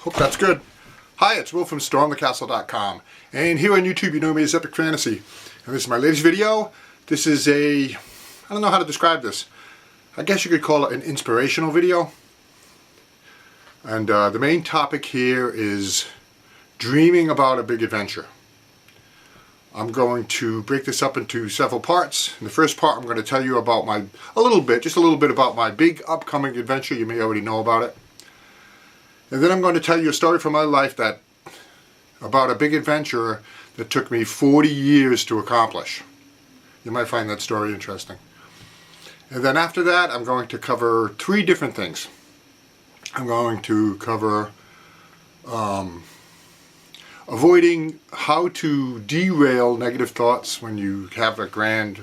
Hope that's good. Hi, it's Will from StormTheCastle.com, and here on YouTube you know me as Epic Fantasy, and this is my latest video. This is I don't know how to describe this. I guess you could call it an inspirational video. And the main topic here is dreaming about a big adventure. I'm going to break this up into several parts. In the first part I'm going to tell you about just a little bit about my big upcoming adventure. You may already know about it. And then I'm going to tell you a story from my life about a big adventure that took me 40 years to accomplish. You might find that story interesting. And then after that, I'm going to cover three different things. I'm going to cover avoiding how to derail negative thoughts when you have a grand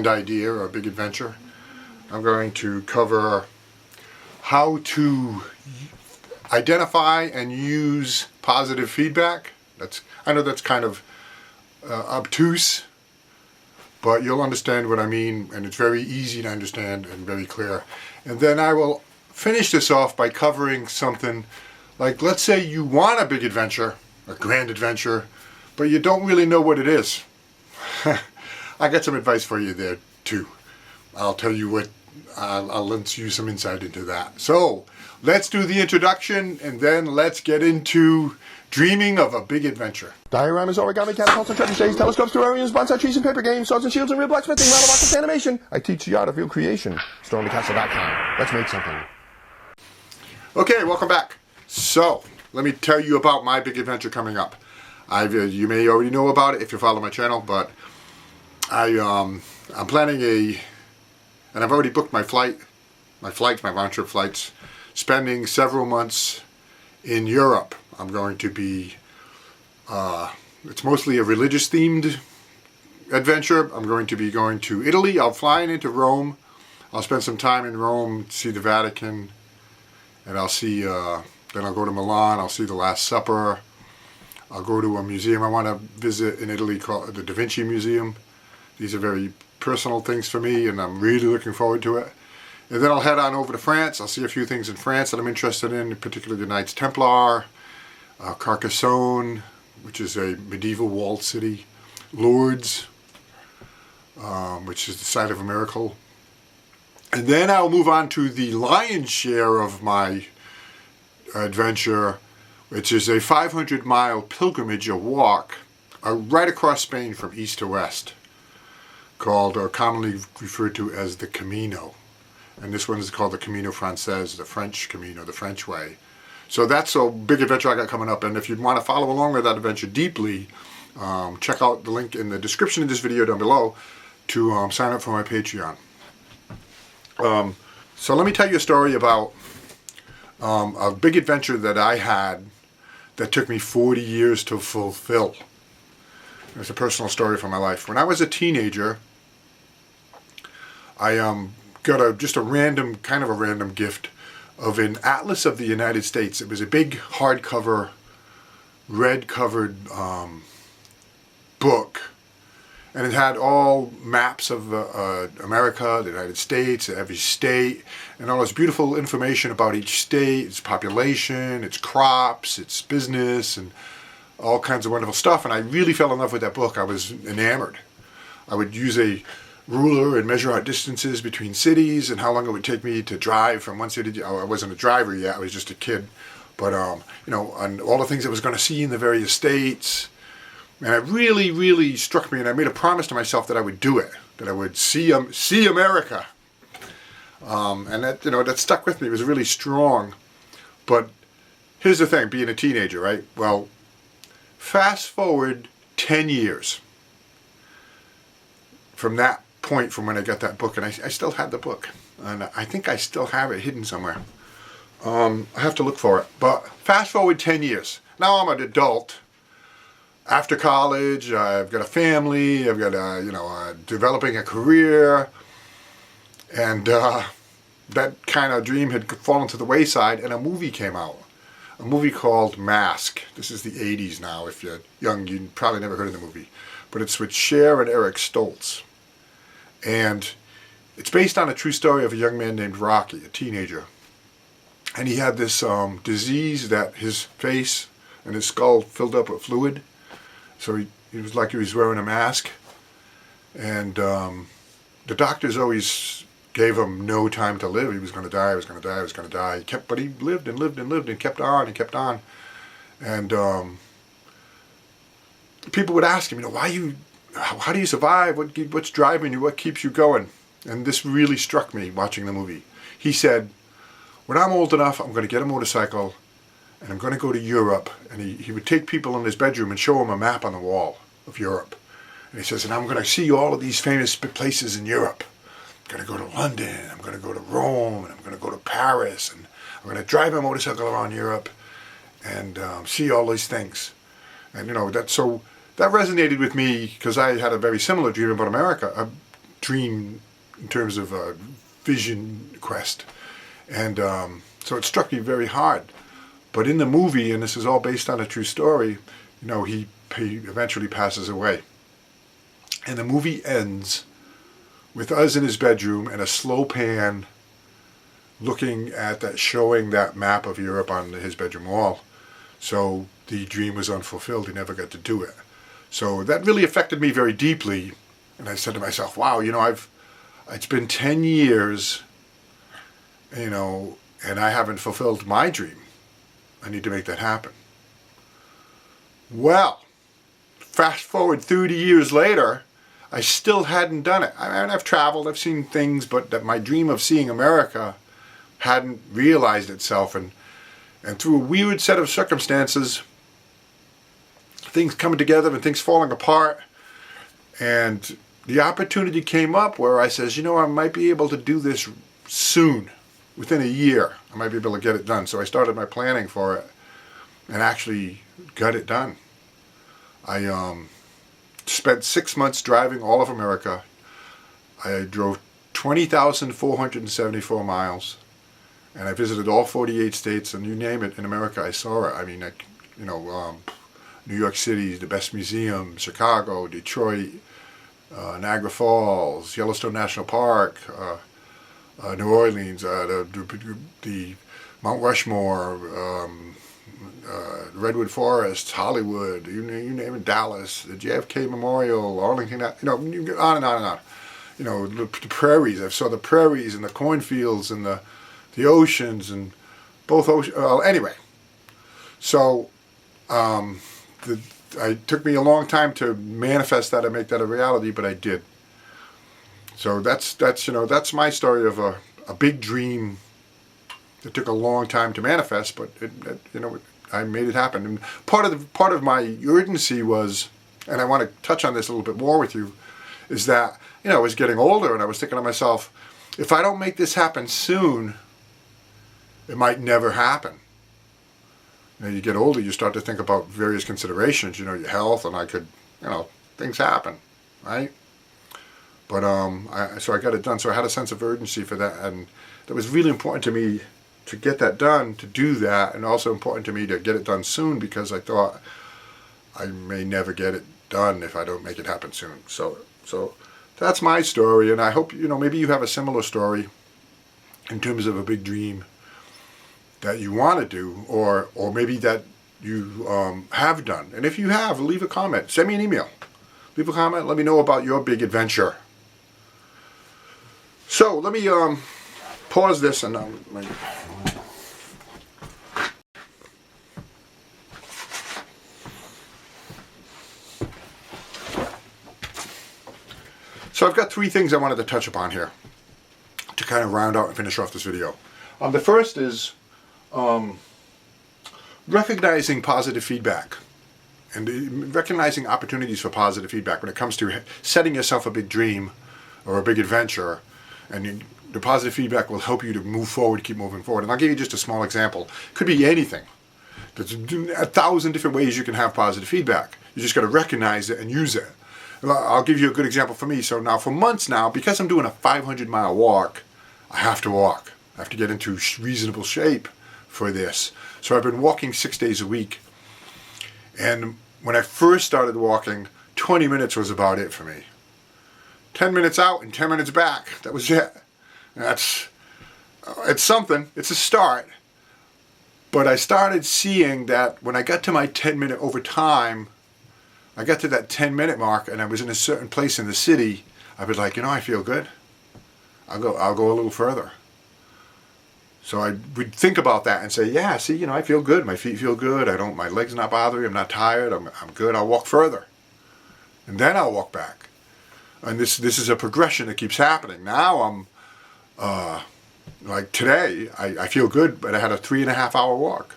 idea or a big adventure. I'm going to cover how to identify and use positive feedback. I know that's kind of obtuse, but you'll understand what I mean, and it's very easy to understand and very clear. And then I will finish this off by covering something like, let's say you want a big adventure, a grand adventure, but you don't really know what it is. I got some advice for you there too. I'll tell you what. I'll lend you some insight into that. So let's do the introduction, and then let's get into dreaming of a big adventure. Dioramas, origami, catapults, and trebuchets, telescopes, terrariums, bonsai trees, and paper games, swords and shields, and real blacksmithing, model rockets, animation. I teach the art of real creation. StormTheCastle.com. Let's make something. Okay, welcome back. So let me tell you about my big adventure coming up. You may already know about it if you follow my channel, but I'm planning and I've already booked my round trip flights, spending several months in Europe. I'm going to be, it's mostly a religious themed adventure. I'm going to be going to Italy. I'll fly into Rome. I'll spend some time in Rome, see the Vatican, and I'll see, then I'll go to Milan. I'll see the Last Supper. I'll go to a museum I want to visit in Italy called the Da Vinci Museum. These are very personal things for me, and I'm really looking forward to it. And then I'll head on over to France. I'll see a few things in France that I'm interested in particularly the Knights Templar, Carcassonne, which is a medieval walled city, Lourdes, which is the site of a miracle. And then I'll move on to the lion's share of my adventure, which is a 500-mile pilgrimage, a walk, right across Spain from east to west, called, or commonly referred to as the Camino. And this one is called the Camino Frances, the French Camino, the French way. So that's a big adventure I got coming up, and if you want to follow along with that adventure deeply, check out the link in the description of this video down below to sign up for my Patreon. So let me tell you a story about a big adventure that I had that took me 40 years to fulfill. It's a personal story from my life. When I was a teenager, I got just a random gift of an Atlas of the United States. It was a big hardcover, red-covered book, and it had all maps of America, the United States, every state, and all this beautiful information about each state, its population, its crops, its business, and all kinds of wonderful stuff. And I really fell in love with that book. I was enamored. I would use a ruler and measure out distances between cities and how long it would take me to drive from one city to, I wasn't a driver yet, I was just a kid, but and all the things I was going to see in the various states. And it really, really struck me, and I made a promise to myself that I would do it, that I would see America. And that stuck with me. It was really strong. But here's the thing, being a teenager, right? Well, fast forward 10 years from that point, from when I got that book, and I still had the book, and I think I still have it hidden somewhere. I have to look for it. But fast forward 10 years. Now I'm an adult. After college, I've got a family. I've got developing a career, and that kind of dream had fallen to the wayside. And a movie came out. A movie called Mask. This is the 80s now. If you're young, you probably never heard of the movie. But it's with Cher and Eric Stoltz. And it's based on a true story of a young man named Rocky, a teenager. and he had this disease that his face and his skull filled up with fluid. So he was like he was wearing a mask. And the doctors always gave him no time to live. He was going to die, he was going to die, he was going to die. But he lived and lived and lived and kept on and kept on. And people would ask him, how do you survive? What's driving you? What keeps you going? And this really struck me watching the movie. He said, when I'm old enough, I'm going to get a motorcycle and I'm going to go to Europe. And he would take people in his bedroom and show them a map on the wall of Europe. And he says, and I'm going to see all of these famous places in Europe. I'm going to go to London, I'm going to go to Rome, and I'm going to go to Paris, and I'm going to drive my motorcycle around Europe and see all these things. And that resonated with me because I had a very similar dream about America, a dream in terms of a vision quest. And so it struck me very hard. But in the movie, and this is all based on a true story, he eventually passes away. And the movie ends with us in his bedroom and a slow pan looking at that, showing that map of Europe on his bedroom wall. So the dream was unfulfilled. He never got to do it. So that really affected me very deeply. And I said to myself, wow, it's been 10 years, and I haven't fulfilled my dream. I need to make that happen. Well, fast forward 30 years later, I still hadn't done it. I mean, I've traveled, I've seen things, but that my dream of seeing America hadn't realized itself. And through a weird set of circumstances, things coming together and things falling apart, and the opportunity came up where I says, I might be able to do this soon, within a year. I might be able to get it done. So I started my planning for it and actually got it done. I spent 6 months driving all of America. I drove 20,474 miles, and I visited all 48 states, and you name it in America, I saw it. I mean, New York City, the best museum, Chicago, Detroit, Niagara Falls, Yellowstone National Park, New Orleans, the Mount Rushmore, Redwood Forest, Hollywood, you name it, Dallas, the JFK Memorial, Arlington, you go on and on and on. The prairies. I saw the prairies and the cornfields and the oceans and both oceans. Anyway, so it took me a long time to manifest that and make that a reality, but I did. So that's my story of a big dream that took a long time to manifest, but I made it happen. And part of my urgency was, and I want to touch on this a little bit more with you, is that I was getting older, and I was thinking to myself, if I don't make this happen soon, it might never happen. You get older, you start to think about various considerations, your health, and things happen, right? But so I got it done. So I had a sense of urgency for that, and that was really important to me to get that done, to do that, and also important to me to get it done soon, because I thought I may never get it done if I don't make it happen soon. So that's my story, and I hope maybe you have a similar story in terms of a big dream that you want to do, or maybe that you have done. And if you have, leave a comment. Send me an email. Leave a comment. Let me know about your big adventure. So let me pause this and so I've got 3 things I wanted to touch upon here to kind of round out and finish off this video. The first is recognizing positive feedback and recognizing opportunities for positive feedback when it comes to setting yourself a big dream or a big adventure, and the positive feedback will help you to move forward, keep moving forward. And I'll give you just a small example. It could be anything. There's 1,000 different ways you can have positive feedback. You just got to recognize it and use it. I'll give you a good example for me. So now for months now, because I'm doing a 500-mile walk, I have to walk. I have to get into reasonable shape for this. So I've been walking 6 days a week. And when I first started walking, 20 minutes was about it for me. 10 minutes out and 10 minutes back. That was it. It's something. It's a start. But I started seeing that when I got to my 10-minute over time, I got to that 10-minute mark and I was in a certain place in the city, I was like, I feel good. I'll go a little further. So I would think about that and say, yeah, see, I feel good. My feet feel good. My legs not bothering. I'm not tired. I'm good. I'll walk further. And then I'll walk back. And this is a progression that keeps happening. Now I'm, like today, I feel good, but I had a 3.5-hour walk.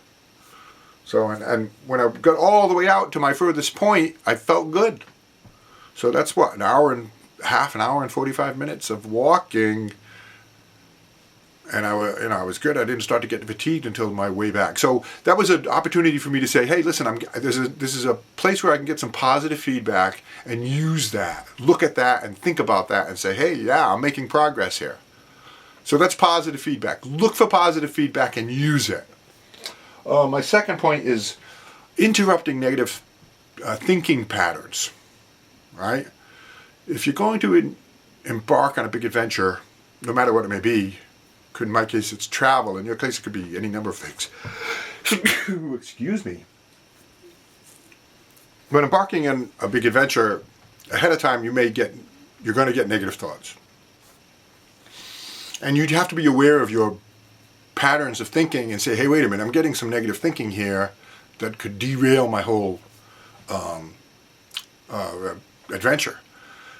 So, and when I got all the way out to my furthest point, I felt good. So that's what, an hour and 45 minutes of walking. And I was good. I didn't start to get fatigued until my way back. So that was an opportunity for me to say, hey, listen, this is a place where I can get some positive feedback and use that. Look at that and think about that and say, hey, yeah, I'm making progress here. So that's positive feedback. Look for positive feedback and use it. My second point is interrupting negative thinking patterns, right? If you're going to embark on a big adventure, no matter what it may be, in my case it's travel, in your case it could be any number of things. Excuse me. When embarking on a big adventure, ahead of time you're going to get negative thoughts. And you'd have to be aware of your patterns of thinking and say, hey, wait a minute, I'm getting some negative thinking here that could derail my whole adventure.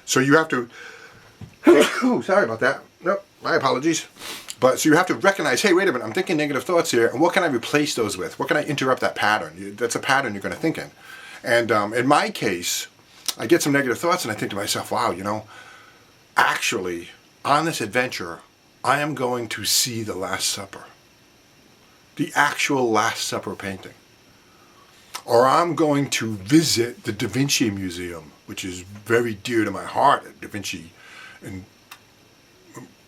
So you have to, sorry about that. Nope, my apologies. But so you have to recognize, hey, wait a minute, I'm thinking negative thoughts here, and what can I replace those with? What can I interrupt that pattern? That's a pattern you're going to think in. And in my case, I get some negative thoughts and I think to myself, wow, actually, on this adventure, I am going to see the Last Supper. The actual Last Supper painting. Or I'm going to visit the Da Vinci Museum, which is very dear to my heart at Da Vinci. And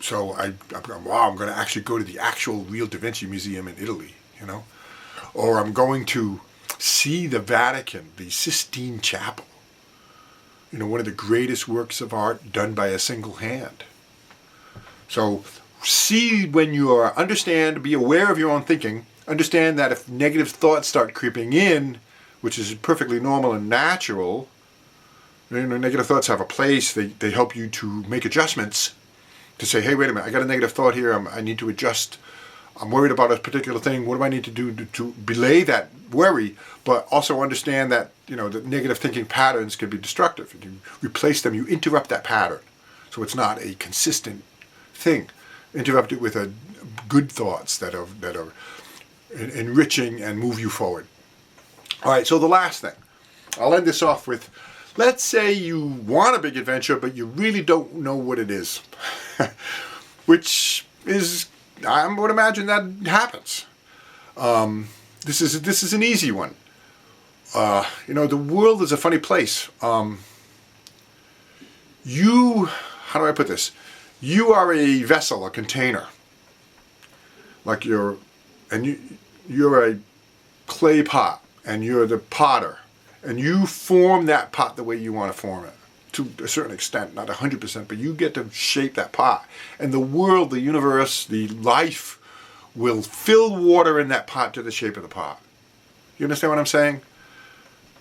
so I'm going to actually go to the actual real Da Vinci Museum in Italy, Or I'm going to see the Vatican, the Sistine Chapel. One of the greatest works of art done by a single hand. So see when you understand, be aware of your own thinking, understand that if negative thoughts start creeping in, which is perfectly normal and natural, negative thoughts have a place, they help you to make adjustments. To say, hey, wait a minute, I got a negative thought here, I need to adjust, I'm worried about a particular thing, what do I need to do to belay that worry, but also understand that, the negative thinking patterns can be destructive. You replace them, you interrupt that pattern, so it's not a consistent thing. Interrupt it with good thoughts that are enriching and move you forward. All right, so the last thing, I'll end this off with, let's say you want a big adventure, but you really don't know what it is. Which is, I would imagine that happens. This is an easy one. The world is a funny place. How do I put this? You are a vessel, a container. Like you're a clay pot, and you're the potter. And you form that pot the way you want to form it. To a certain extent, not 100%, but you get to shape that pot. And the world, the universe, the life will fill water in that pot to the shape of the pot. You understand what I'm saying?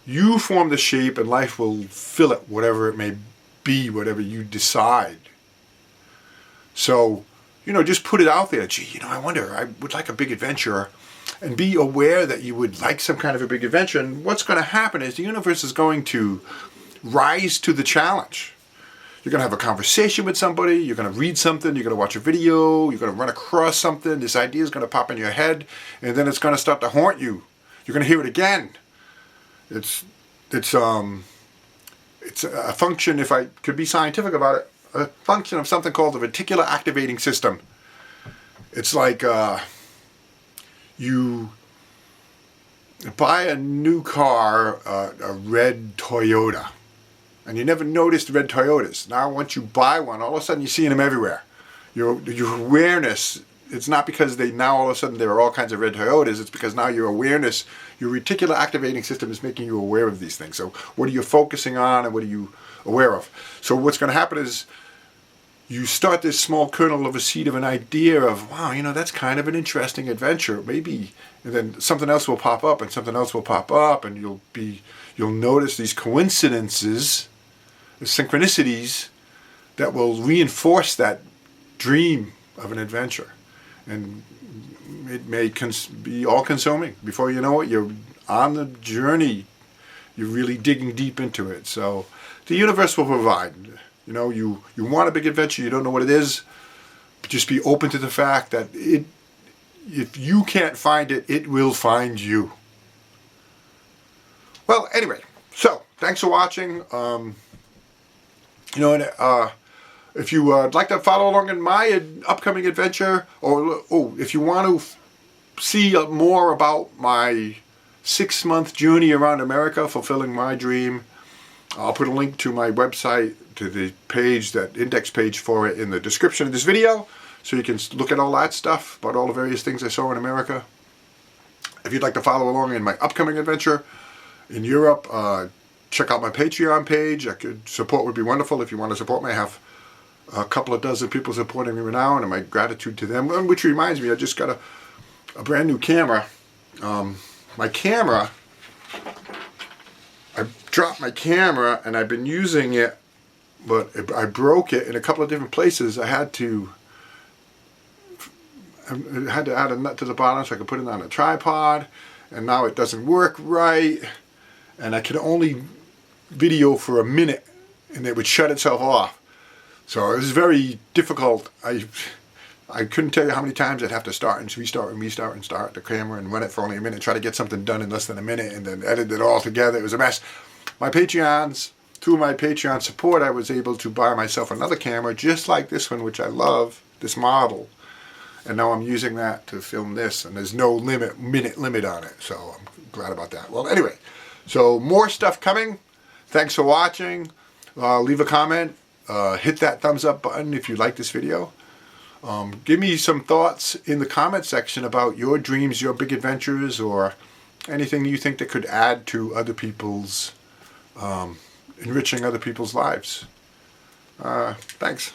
You form the shape and life will fill it, whatever it may be, whatever you decide. So, just put it out there. Gee, I wonder, I would like a big adventure. And be aware that you would like some kind of a big adventure. And what's going to happen is the universe is going to rise to the challenge. You're going to have a conversation with somebody, you're going to read something, you're going to watch a video, you're going to run across something, this idea is going to pop in your head, and then it's going to start to haunt you. You're going to hear it again. It's a function, if I could be scientific about it, a function of something called the reticular activating system. It's like you buy a new car, a red Toyota, and you never noticed red Toyotas. Now once you buy one, all of a sudden you're seeing them everywhere. Your awareness, it's not because now all of a sudden there are all kinds of red Toyotas, it's because now your awareness, your reticular activating system is making you aware of these things. So what are you focusing on and what are you aware of? So what's going to happen is you start this small kernel of a seed of an idea of, wow, you know, that's kind of an interesting adventure, maybe, and then something else will pop up and something else will pop up, and you'll notice these coincidences, the synchronicities that will reinforce that dream of an adventure. And it may be all-consuming. Before you know it, you're on the journey. You're really digging deep into it. So the universe will provide. You know, you want a big adventure, you don't know what it is, but just be open to the fact that if you can't find it, it will find you. Well, anyway, so thanks for watching. If you would like to follow along in my upcoming adventure, or if you want to see more about my 6-month journey around America, fulfilling my dream, I'll put a link to my website, to the page, that index page for it, in the description of this video, so you can look at all that stuff about all the various things I saw in America. If you'd like to follow along in my upcoming adventure in Europe, check out my Patreon page. Support would be wonderful. If you want to support me, I have a couple of dozen people supporting me now, and my gratitude to them. Which reminds me, I just got a brand new camera. My camera, I dropped my camera and I've been using it, but I broke it in a couple of different places. I had to add a nut to the bottom so I could put it on a tripod, and now it doesn't work right, and I could only video for a minute and it would shut itself off. So it was very difficult. I couldn't tell you how many times I'd have to start and restart and restart and start the camera and run it for only a minute, try to get something done in less than a minute, and then edit it all together. It was a mess. Through my Patreon support, I was able to buy myself another camera just like this one, which I love, this model. And now I'm using that to film this, and there's no minute limit on it, so I'm glad about that. Well, anyway, so more stuff coming. Thanks for watching. Leave a comment. Hit that thumbs up button if you like this video. Give me some thoughts in the comment section about your dreams, your big adventures, or anything you think that could add to other people's, enriching other people's lives. Thanks.